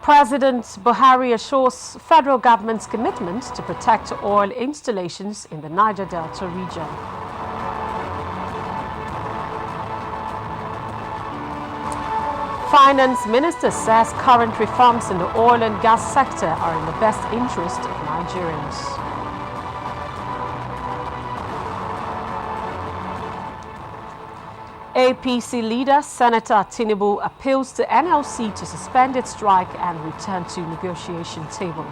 President Buhari assures federal government's commitment to protect oil installations in the Niger Delta region. Finance Minister says current reforms in the oil and gas sector are in the best interest of Nigerians. APC leader Senator Tinubu appeals to NLC to suspend its strike and return to negotiation table.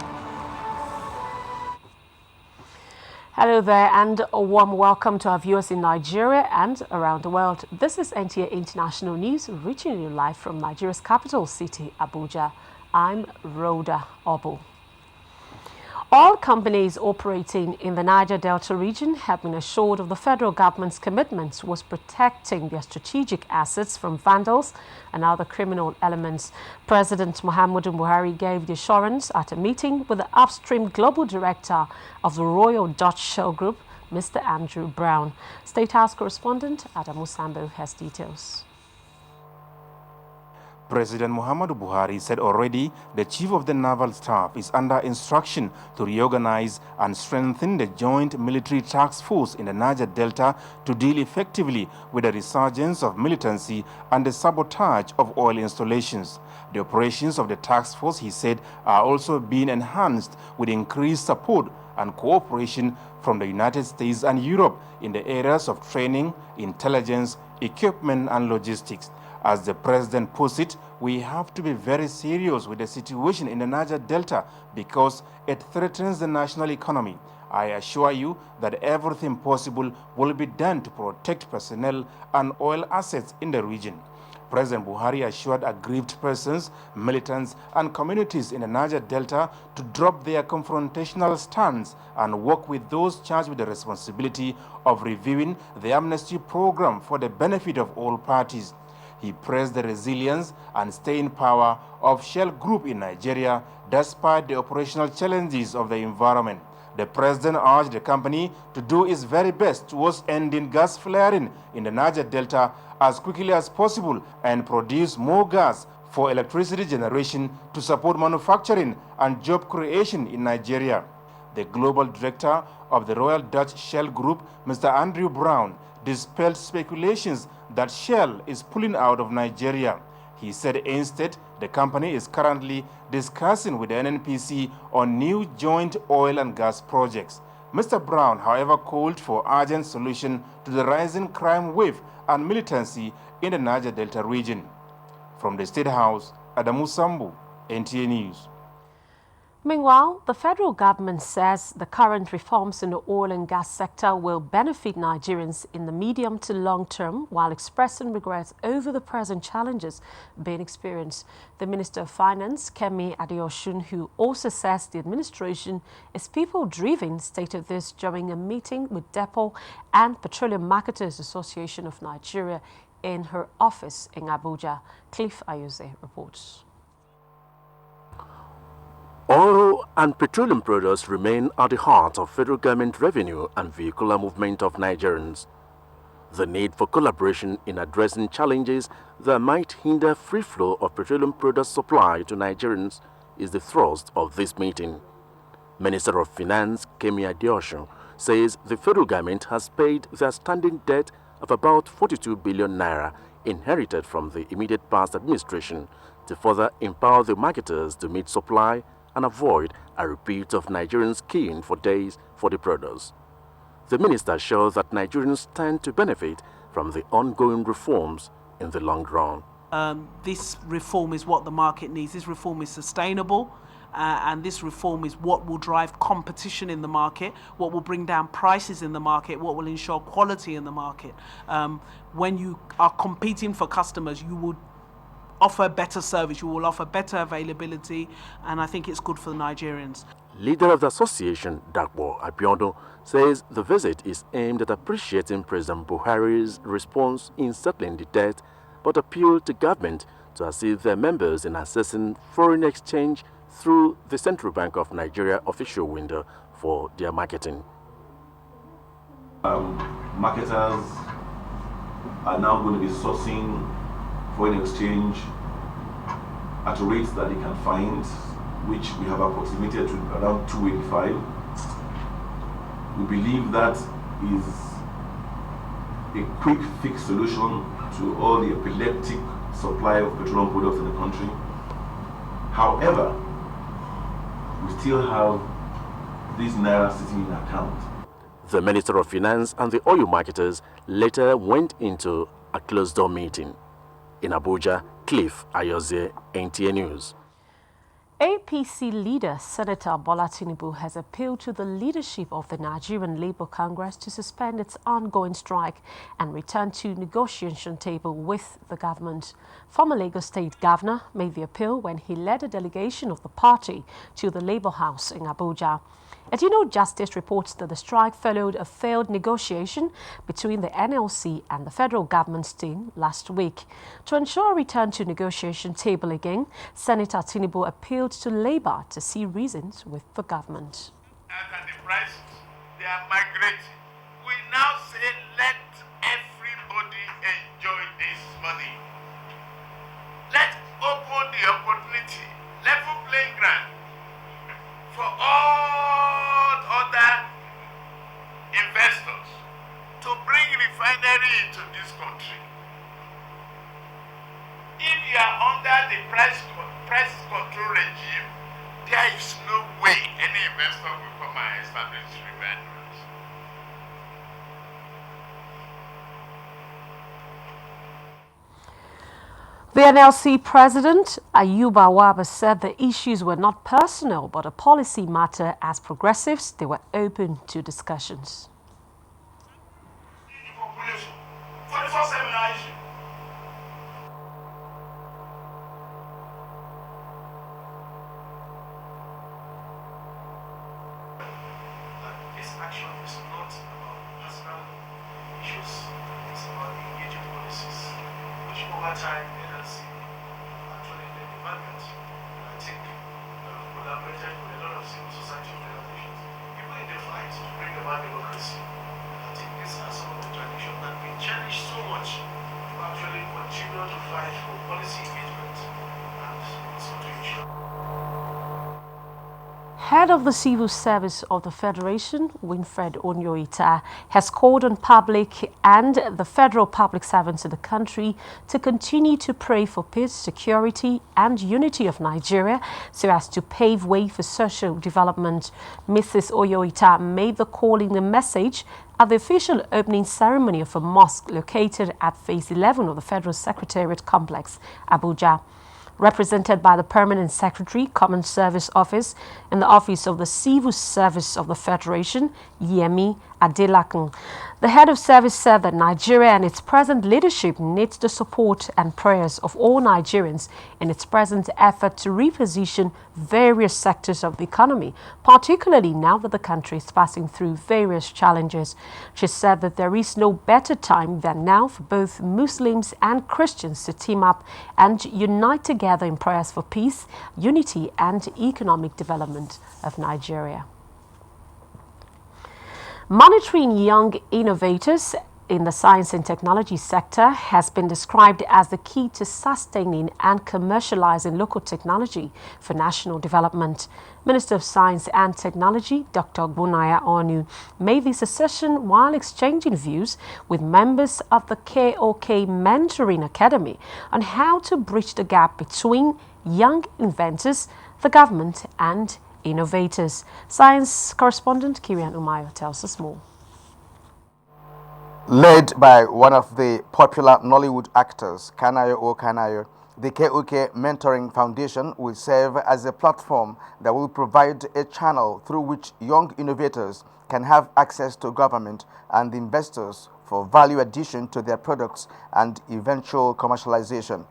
Hello there and a warm welcome to our viewers in Nigeria and around the world. This is NTA International News reaching you live from Nigeria's capital city, Abuja. I'm Rhoda Obu. All companies operating in the Niger Delta region have been assured of the federal government's commitment towards protecting their strategic assets from vandals and other criminal elements. President Muhammadu Buhari gave the assurance at a meeting with the upstream global director of the Royal Dutch Shell Group, Mr. Andrew Brown. State House correspondent Adamu Sambo has details. President Muhammadu Buhari said already the Chief of the Naval Staff is under instruction to reorganize and strengthen the Joint Military Task Force in the Niger Delta to deal effectively with the resurgence of militancy and the sabotage of oil installations. The operations of the task force, he said, are also being enhanced with increased support and cooperation from the United States and Europe in the areas of training, intelligence, equipment and logistics. As the president puts it, we have to be very serious with the situation in the Niger Delta because it threatens the national economy. I assure you that everything possible will be done to protect personnel and oil assets in the region. President Buhari assured aggrieved persons, militants and communities in the Niger Delta to drop their confrontational stance and work with those charged with the responsibility of reviewing the amnesty program for the benefit of all parties. He praised the resilience and staying power of Shell Group in Nigeria despite the operational challenges of the environment. The president urged the company to do its very best towards ending gas flaring in the Niger Delta as quickly as possible and produce more gas for electricity generation to support manufacturing and job creation in Nigeria. The global director of the Royal Dutch Shell Group, Mr. Andrew Brown, dispelled speculations that Shell is pulling out of Nigeria. He said instead the company is currently discussing with the NNPC on new joint oil and gas projects. Mr. Brown, however, called for urgent solution to the rising crime wave and militancy in the Niger Delta region. From the State House, Adamu Sambu, NTA News. Meanwhile, the federal government says the current reforms in the oil and gas sector will benefit Nigerians in the medium to long term while expressing regrets over the present challenges being experienced. The Minister of Finance, Kemi Adeosun, who also says the administration is people-driven, stated this during a meeting with Depot and Petroleum Marketers Association of Nigeria in her office in Abuja. Cliff Ayose reports. Oil and petroleum products remain at the heart of federal government revenue and vehicular movement of Nigerians. The need for collaboration in addressing challenges that might hinder free flow of petroleum product supply to Nigerians is the thrust of this meeting. Minister of Finance Kemi Adeosun says the federal government has paid their standing debt of about 42 billion naira inherited from the immediate past administration to further empower the marketers to meet supply and avoid a repeat of Nigerians queuing for days for the products. The minister assures that Nigerians stand to benefit from the ongoing reforms in the long run. This reform is what the market needs. This reform is sustainable, and this reform is what will drive competition in the market, what will bring down prices in the market, what will ensure quality in the market. When you are competing for customers, you will offer better service, you will offer better availability, and I think it's good for the Nigerians. Leader of the association, Dakbo Abiondo, says the visit is aimed at appreciating President Buhari's response in settling the debt, but appealed to government to assist their members in assessing foreign exchange through the Central Bank of Nigeria official window for their marketing. Marketers are now going to be sourcing foreign exchange at rates that they can find, which we have approximated to around 285. We believe that is a quick fix solution to all the epileptic supply of petroleum products in the country. However, we still have this naira sitting in account. The Minister of Finance and the oil marketers later went into a closed-door meeting. In Abuja, Cliff Ayoze, NTA News. APC leader Senator Bola Tinubu has appealed to the leadership of the Nigerian Labour Congress to suspend its ongoing strike and return to negotiation table with the government. Former Lagos State Governor made the appeal when he led a delegation of the party to the Labour House in Abuja. As you know, Justice reports that the strike followed a failed negotiation between the NLC and the federal government's team last week. To ensure a return to negotiation table again, Senator Tinubu appealed to Labour to see reasons with the government. And the prices, they are migrating. We now say let everybody enjoy this money. Let's open the opportunity, level playing ground for all other investors to bring refinery into this country. If you are under the price control regime, there is no way any investor will come and establish refineries. The NLC president, Ayuba Waba, said the issues were not personal but a policy matter. As progressives, they were open to discussions. This action is not about personal issues, it's about engaging policies, which over time NLC actually led development. I think collaborated with a lot of civil society organizations, even in the fight to bring about democracy. I think these are some of the traditions that we cherish so much to actually continue to fight for policy engagement and also to ensure. Head of the Civil Service of the Federation, Winfred Onyoita, has called on public and the federal public servants in the country to continue to pray for peace, security and unity of Nigeria so as to pave way for social development. Mrs. Onyoita made the call in the message at the official opening ceremony of a mosque located at Phase 11 of the Federal Secretariat Complex, Abuja. Represented by the Permanent Secretary, Common Service Office, and the Office of the Civil Service of the Federation, Yemi Adelakun. The head of service said that Nigeria and its present leadership needs the support and prayers of all Nigerians in its present effort to reposition various sectors of the economy, particularly now that the country is passing through various challenges. She said that there is no better time than now for both Muslims and Christians to team up and unite together in prayers for peace, unity and economic development of Nigeria. Monitoring young innovators in the science and technology sector has been described as the key to sustaining and commercializing local technology for national development. Minister of Science and Technology, Dr. Bunaya Onu, made this assertion while exchanging views with members of the KOK Mentoring Academy on how to bridge the gap between young inventors, the government and innovators. Science correspondent Kirian Umayo tells us more. Led by one of the popular Nollywood actors, Kanayo O Kanayo, the KOK Mentoring Foundation will serve as a platform that will provide a channel through which young innovators can have access to government and investors for value addition to their products and eventual commercialization.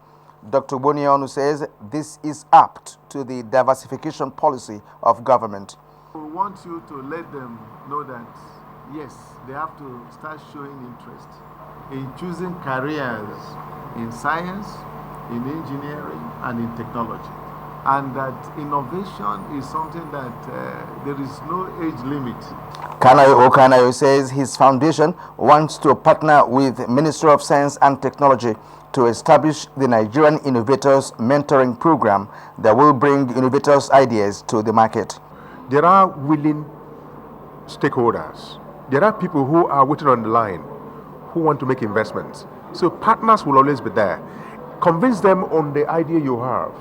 Dr. Bonionu says this is apt to the diversification policy of government. We want you to let them know that, yes, they have to start showing interest in choosing careers in science, in engineering, and in technology. And that innovation is something that there is no age limit. Kanayo Okanayo says his foundation wants to partner with Ministry of Science and Technology to establish the Nigerian Innovators Mentoring Program that will bring innovators' ideas to the market. There are willing stakeholders. There are people who are waiting on the line who want to make investments. So partners will always be there. Convince them on the idea you have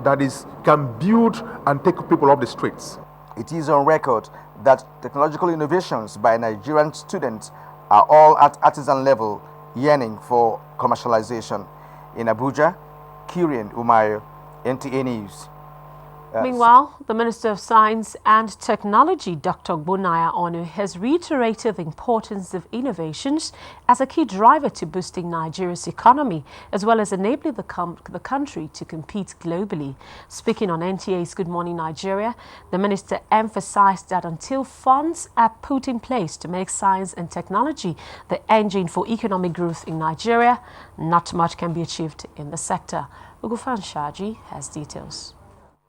that is can build and take people off the streets. It is on record that technological innovations by Nigerian students are all at artisan level, yearning for commercialization. In Abuja, Kirian Umayo, NTA News. Meanwhile, the Minister of Science and Technology, Dr. Bonaya Onu, has reiterated the importance of innovations as a key driver to boosting Nigeria's economy, as well as enabling the country to compete globally. Speaking on NTA's Good Morning Nigeria, the minister emphasized that until funds are put in place to make science and technology the engine for economic growth in Nigeria, not much can be achieved in the sector. Ugufan Shaji has details.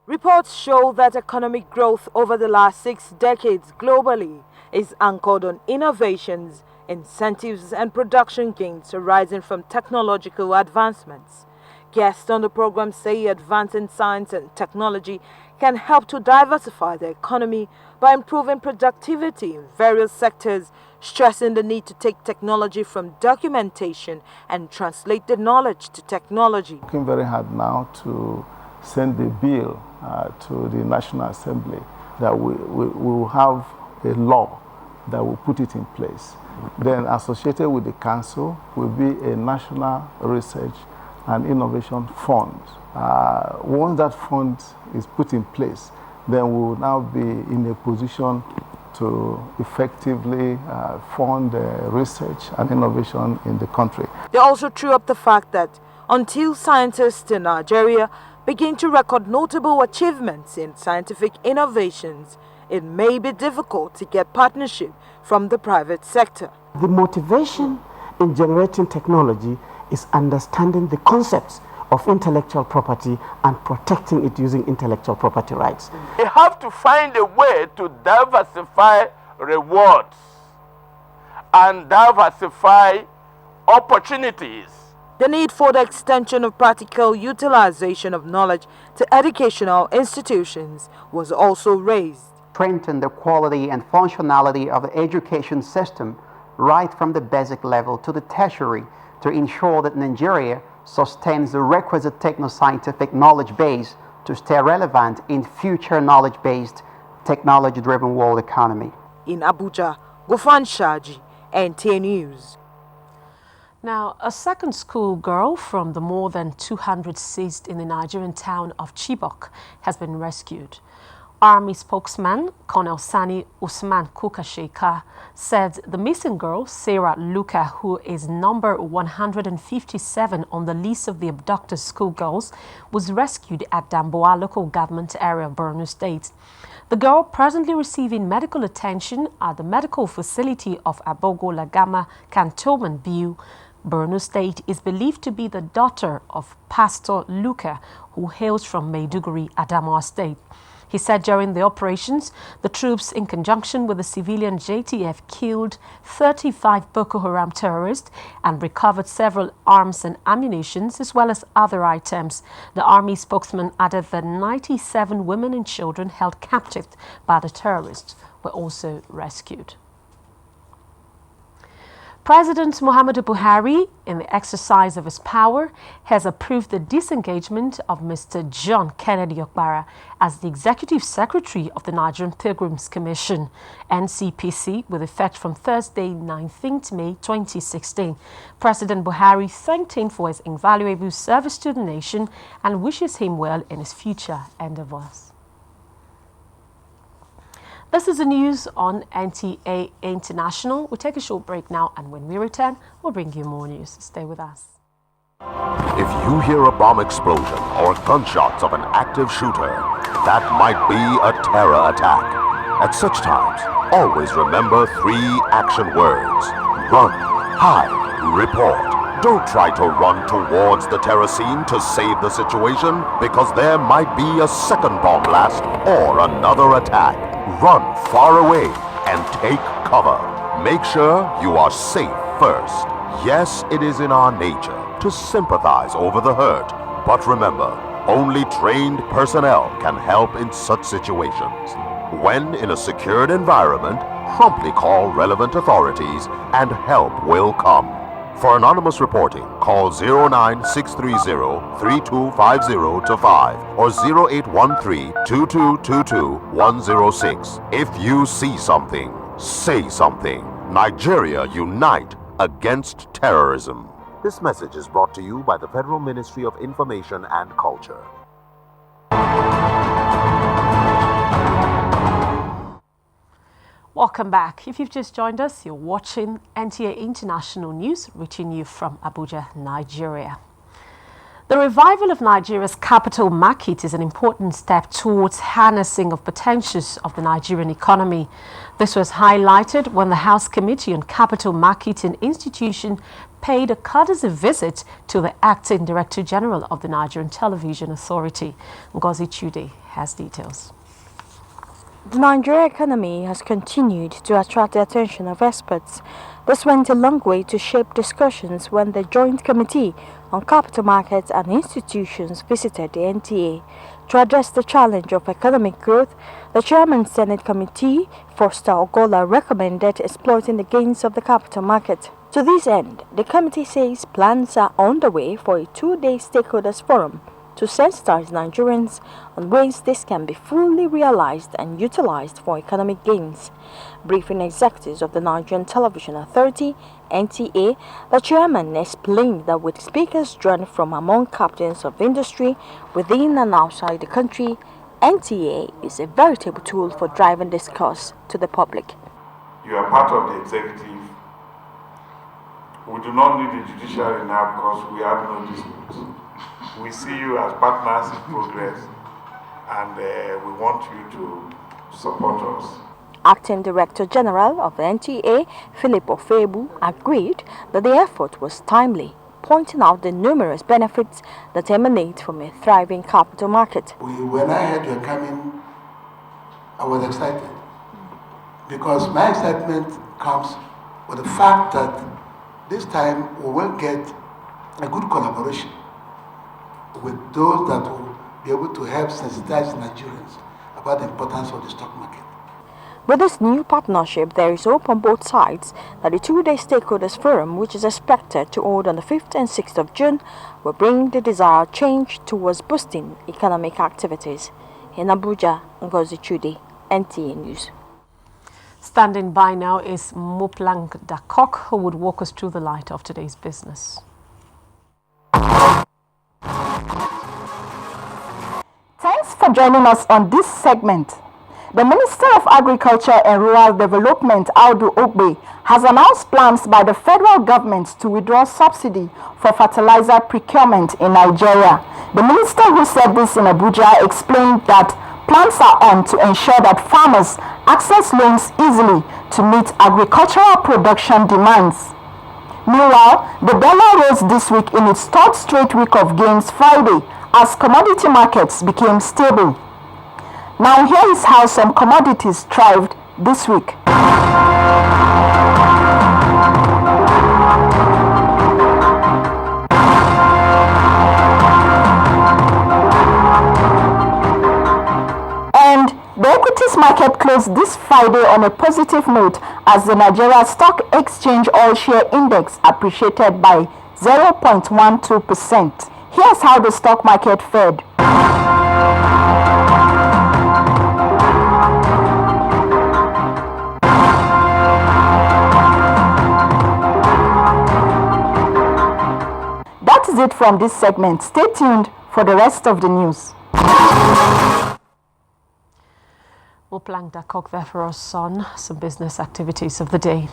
Reports show that economic growth over the last 6 decades globally is anchored on innovations, incentives and production gains arising from technological advancements. Guests on the program say advancing science and technology can help to diversify the economy by improving productivity in various sectors, stressing the need to take technology from documentation and translate the knowledge to technology. Working very hard now to send the bill to the National Assembly that we will have a law that will put it in place. Then associated with the council will be a national research and innovation fund. Once that fund is put in place, then we will now be in a position to effectively fund research and innovation in the country. They also threw up the fact that until scientists in Nigeria begin to record notable achievements in scientific innovations, it may be difficult to get partnership from the private sector. The motivation in generating technology is understanding the concepts of intellectual property and protecting it using intellectual property rights. We have to find a way to diversify rewards and diversify opportunities. The need for the extension of practical utilization of knowledge to educational institutions was also raised. Strengthen the quality and functionality of the education system right from the basic level to the tertiary to ensure that Nigeria sustains the requisite techno-scientific knowledge base to stay relevant in future knowledge-based, technology-driven world economy. In Abuja, Gofan Shaji, NTA News. Now, a second school girl from the more than 200 seized in the Nigerian town of Chibok has been rescued. Army spokesman Colonel Sani Usman Kukasheka said the missing girl, Sarah Luka, who is number 157 on the list of the abducted schoolgirls, was rescued at Damboa local government area of Borno State. The girl, presently receiving medical attention at the medical facility of Abogo Lagama Cantonment Biu, Borno State, is believed to be the daughter of Pastor Luka, who hails from Maiduguri, Adamawa State. He said during the operations, the troops, in conjunction with the civilian JTF, killed 35 Boko Haram terrorists and recovered several arms and ammunition, as well as other items. The army spokesman added that 97 women and children held captive by the terrorists were also rescued. President Muhammadu Buhari, in the exercise of his power, has approved the disengagement of Mr. John Kennedy Okpara as the Executive Secretary of the Nigerian Pilgrims Commission, NCPC, with effect from Thursday, 19th May 2016. President Buhari thanked him for his invaluable service to the nation and wishes him well in his future endeavors. This is the news on NTA International. We'll take a short break now, and when we return, we'll bring you more news. Stay with us. If you hear a bomb explosion or gunshots of an active shooter, that might be a terror attack. At such times, always remember 3 action words: run, hide, report. Don't try to run towards the terror scene to save the situation, because there might be a second bomb blast or another attack. Run far away and take cover. Make sure you are safe first. Yes, it is in our nature to sympathize over the hurt, but remember, only trained personnel can help in such situations. When in a secured environment, promptly call relevant authorities and help will come. For anonymous reporting, call 09630-3250-5 or 0813-2222-106. If you see something, say something. Nigeria unite against terrorism. This message is brought to you by the Federal Ministry of Information and Culture. Welcome back. If you've just joined us, you're watching NTA International News, reaching you from Abuja, Nigeria. The revival of Nigeria's capital market is an important step towards harnessing of potentials of the Nigerian economy. This was highlighted when the House Committee on Capital Market and Institution paid a courtesy visit to the Acting Director General of the Nigerian Television Authority. Ngozi Chude has details. The Nigerian economy has continued to attract the attention of experts. This went a long way to shape discussions when the Joint Committee on Capital Markets and Institutions visited the NTA. To address the challenge of economic growth, the Chairman Senate Committee, Foster Ogola, recommended exploiting the gains of the capital market. To this end, the committee says plans are underway for a two-day stakeholders forum to sensitize Nigerians on ways this can be fully realized and utilized for economic gains. Briefing executives of the Nigerian Television Authority, NTA, the chairman explained that with speakers drawn from among captains of industry within and outside the country, NTA is a veritable tool for driving discourse to the public. You are part of the executive. We do not need the judiciary now because we have no disputes. We see you as partners in progress, and we want you to support us. Acting Director General of the NTA, Philip Ofebu, agreed that the effort was timely, pointing out the numerous benefits that emanate from a thriving capital market. When I heard you were coming, I was excited, because my excitement comes with the fact that this time we will get a good collaboration with those that will be able to help sensitize Nigerians about the importance of the stock market. With this new partnership, there is hope on both sides that the two-day stakeholders forum, which is expected to hold on the 5th and 6th of June, will bring the desired change towards boosting economic activities. In Abuja, Ngozi Chude, NTA News. Standing by now is Moplang Dakok, who would walk us through the light of today's business. Thanks for joining us on this segment. The Minister of Agriculture and Rural Development, Audu Ogbe, has announced plans by the federal government to withdraw subsidy for fertilizer procurement in Nigeria. The minister, who said this in Abuja, explained that plans are on to ensure that farmers access loans easily to meet agricultural production demands. Meanwhile, the dollar rose this week in its third straight week of gains Friday as commodity markets became stable. Now here is how some commodities thrived this week. And the equities market closed this Friday on a positive note as the Nigeria Stock Exchange All Share Index appreciated by 0.12%. Here's how the stock market fared. That is it from this segment. Stay tuned for the rest of the news. Moplang Dakok there for us on some business activities of the day.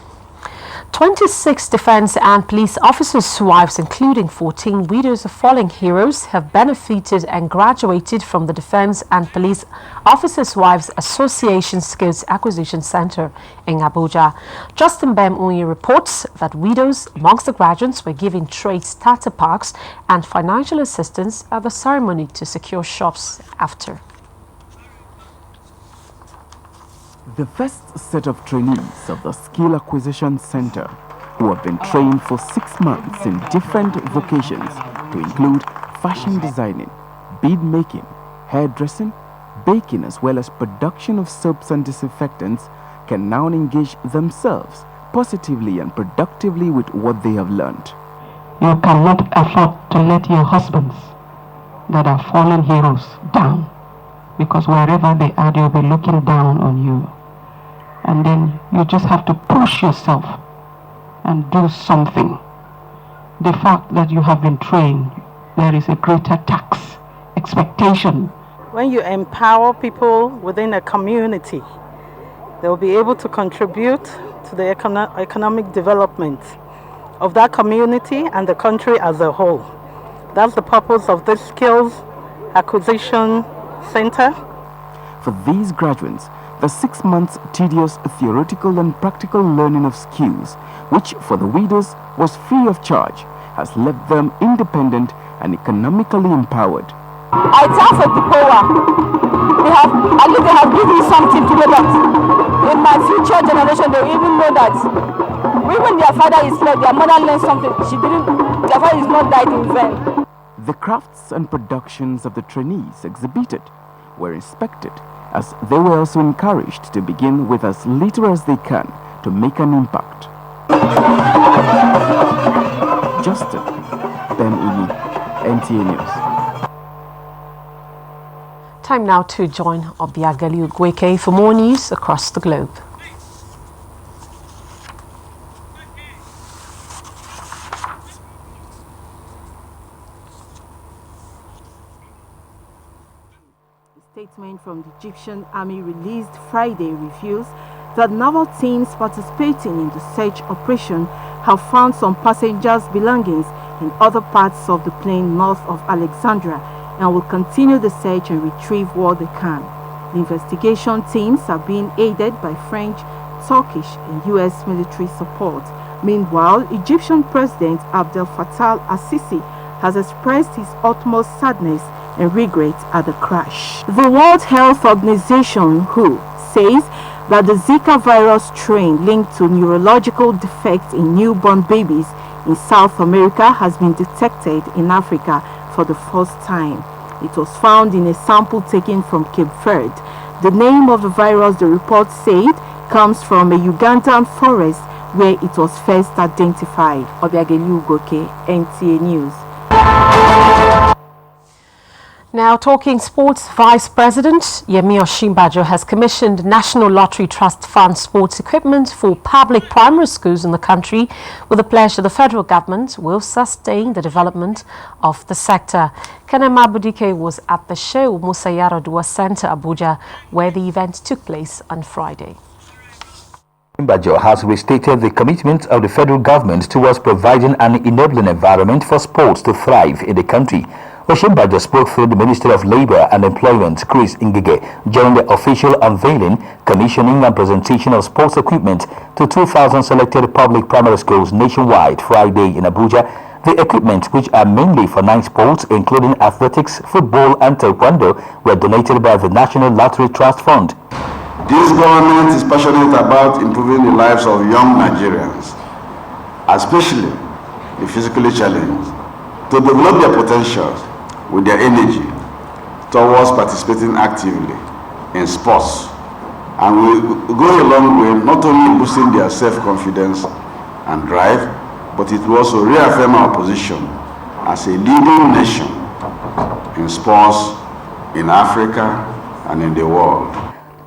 26 defense and police officers' wives, including 14 widows of fallen heroes, have benefited and graduated from the Defense and Police Officers' Wives Association Skills Acquisition Center in Abuja. Justin Bem Unyi reports that widows amongst the graduates were given trade starter packs and financial assistance at the ceremony to secure shops after. The first set of trainees of the Skill Acquisition Center, who have been trained for 6 months in different vocations to include fashion designing, bead making, hairdressing, baking, as well as production of soaps and disinfectants, can now engage themselves positively and productively with what they have learned. You cannot afford to let your husbands that are fallen heroes down, because wherever they are, they'll be looking down on you. And then you just have to push yourself and do something. The fact that you have been trained, there is a greater tax expectation. When you empower people within a community, they'll be able to contribute to the economic development of that community and the country as a whole. That's the purpose of this Skills Acquisition Center. For these graduates, the 6 months tedious theoretical and practical learning of skills, which for the widows was free of charge, has left them independent and economically empowered. I tell for the poor, at least they have given something to know that in my future generation they will even know that when their father is left, their mother learned something. Their father is not died in vain. The crafts and productions of the trainees exhibited were inspected, as they were also encouraged to begin with as little as they can to make an impact. Justin Ben Uli, NTA News. Time now to join Obiageli Ugweke for more news across the globe. Statement from the Egyptian army released Friday reveals that naval teams participating in the search operation have found some passengers' belongings in other parts of the plain north of Alexandria and will continue the search and retrieve what they can. The investigation teams are being aided by French, Turkish and U.S. military support. Meanwhile, Egyptian President Abdel Fattah al-Sisi has expressed his utmost sadness and regret at the crash. The World Health Organization, WHO, says that the Zika virus strain linked to neurological defects in newborn babies in South America has been detected in Africa for the first time. It was found in a sample taken from Cape Verde. The name of the virus, the report said, comes from a Ugandan forest where it was first identified. Obiageli Ugoke, NTA News. Now talking sports, Vice President Yemi Osinbajo has commissioned National Lottery Trust Fund sports equipment for public primary schools in the country with the pledge that the federal government will sustain the development of the sector. Kanema Budike was at the Shehu Musa Yaradua Center, Abuja, where the event took place on Friday. Osinbajo has restated the commitment of the federal government towards providing an enabling environment for sports to thrive in the country. Osinbajo spoke through the Minister of Labour and Employment, Chris Ngige, during the official unveiling, commissioning and presentation of sports equipment to 2,000 selected public primary schools nationwide Friday in Abuja. The equipment, which are mainly for 9 sports, including athletics, football and taekwondo, were donated by the National Lottery Trust Fund. This government is passionate about improving the lives of young Nigerians, especially the physically challenged, to develop their potentials with their energy towards participating actively in sports, and will go a long way not only boosting their self-confidence and drive, but it will also reaffirm our position as a leading nation in sports in Africa and in the world.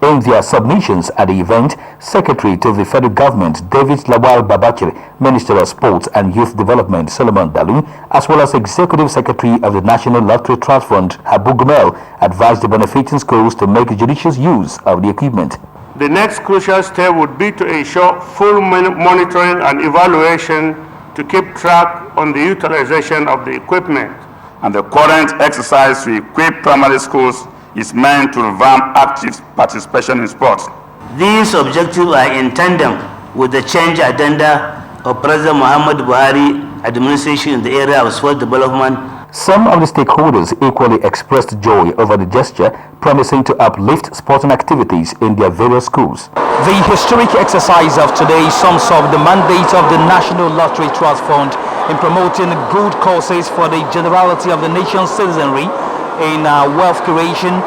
In their submissions at the event, Secretary to the Federal Government David Lawal Babachir, Minister of Sports and Youth Development Solomon Dalun, as well as Executive Secretary of the National Lottery Trust Fund Habu Gumel, advised the benefiting schools to make judicious use of the equipment. The next crucial step would be to ensure full monitoring and evaluation to keep track on the utilization of the equipment. And the current exercise to equip primary schools is meant to revamp active participation in sports. These objectives are in tandem with the change agenda of President Muhammad Buhari administration in the area of sport development. Some of the stakeholders equally expressed joy over the gesture, promising to uplift sporting activities in their various schools. The historic exercise of today sums up the mandate of the National Lottery Trust Fund in promoting good causes for the generality of the nation's citizenry in wealth creation,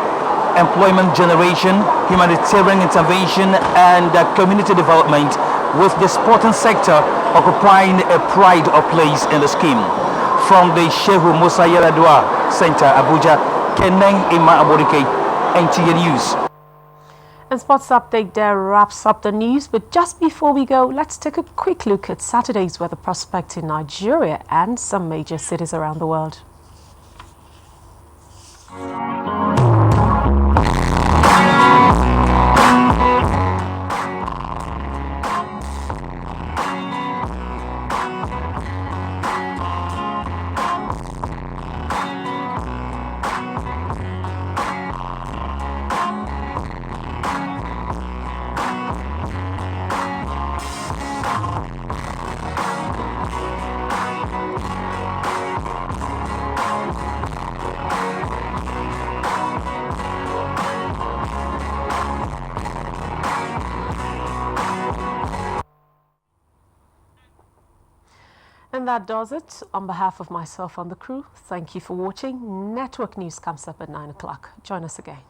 employment generation, humanitarian intervention, and community development, with the sporting sector occupying a pride of place in the scheme. From the Shehu Musa Yaradua Center, Abuja, Keneng Ima Aborike, NTA News. And Sports Update there wraps up the news, but just before we go, let's take a quick look at Saturday's weather prospect in Nigeria and some major cities around the world. And that does it. On behalf of myself and the crew, thank you for watching. Network News comes up at 9 o'clock. Join us again.